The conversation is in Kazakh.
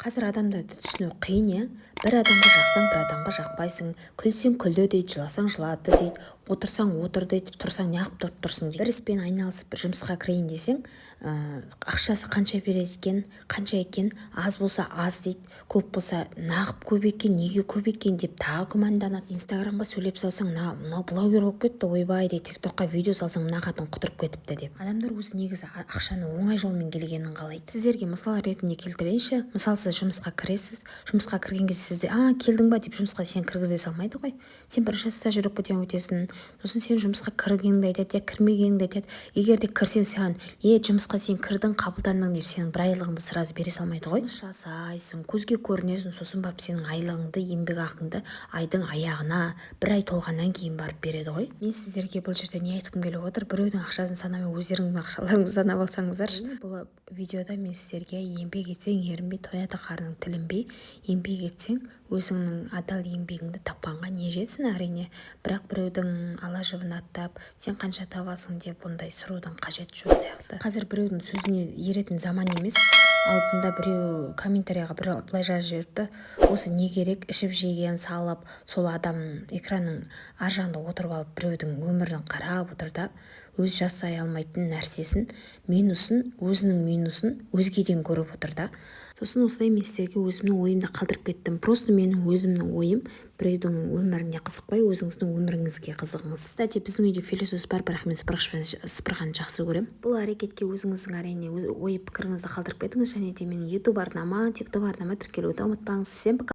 Қазір адамдарды түсіну қиын, иә. Бір адамға жақсаң, бір адамға жақпайсың. Күлсең күлді дейді, жыласаң жылады дейді, отырсаң отыр дейді, тұрсаң неғып тұрсың дейді. Бір іспен айналысып бір жұмысқа кірейін десең, ақшасы қанша береді екен, қанша екен, аз болса аз дейді, көп болса нағып көп екен, неге көп екен деп тағы күмәнданады. Инстаграмға сөйлеп салсаң, мынау блогер болып кетті, ойбай дейді, тиктокқа видео салсаң, мына қатын құтырып кетіпті деп. Адамдар өзі негізі ақшаны оңай жолмен келгенін қалайды. Сіздерге мысал ретінде келтірейінші. Мысалы, сіз жұмысқа кіресіз, жұмысқа кірген кезде сізде келдің ба деп жұмысқа сен кіргізе салмайды ғой. Сен бірінші стажировкадан өтесің, сосын сен жұмысқа кіргеніңді айтады, я кірмегеніңді айтады. Егер де кірсең, саған жұмысқа сен кірдің, қабылдандың деп сенің бір айлығыңды сразу бере салмайды ғой. Жасайсың, көзге көрінесің, сосын барып сенің айлығыңды, еңбек ақыңды айдың аяғына, бір ай толғаннан кейін барып береді ғой. Мен сіздерге бұл жерде не айтқым келіп отыр? Біреудің ақшасын санамай өздеріңіздің ақшаларыңызды санап алсаңыздар. Бұл видеода мен сіздерге еңбек етсең ерінбей, тояды қарның тілінбей, еңбек етсең өзіңнің адал еңбегіңді тапқанға не жетсін, әрине. Бірақ біреудің ала жібін аттап, сен қанша табасың деп ондай сұрудың қажеті жоқ сияқты. Қазір біреудің сөзіне еретін заман емес. Алдында біреу комментарияға былай жазып жіберіпті: осы не керек, ішіп жеген салып, сол адам экранның ар жағында отырып алып біреудің өмірін қарап отыр да, өз жасай алмайтын нәрсесін, өзінің минусын өзгеден көріп отыр да. Сосын осылай мен сіздерге өзімнің ойымды қалдырып кеттім. Просто менің өзімнің ойым, біреудің өміріне қызықпай, өзіңіздің өміріңізге қызығыңыз. Кстати, біздің үйде философ бар, бірақ мен сыпырғанды жақсы көремін. Бұл әрекетке өзіңіздің әрине ой пікіріңізді қалдырып кетіңіз, және де менің YouTube арнама, TikTok арнама тіркелуді ұмытпаңыз. Всем пока.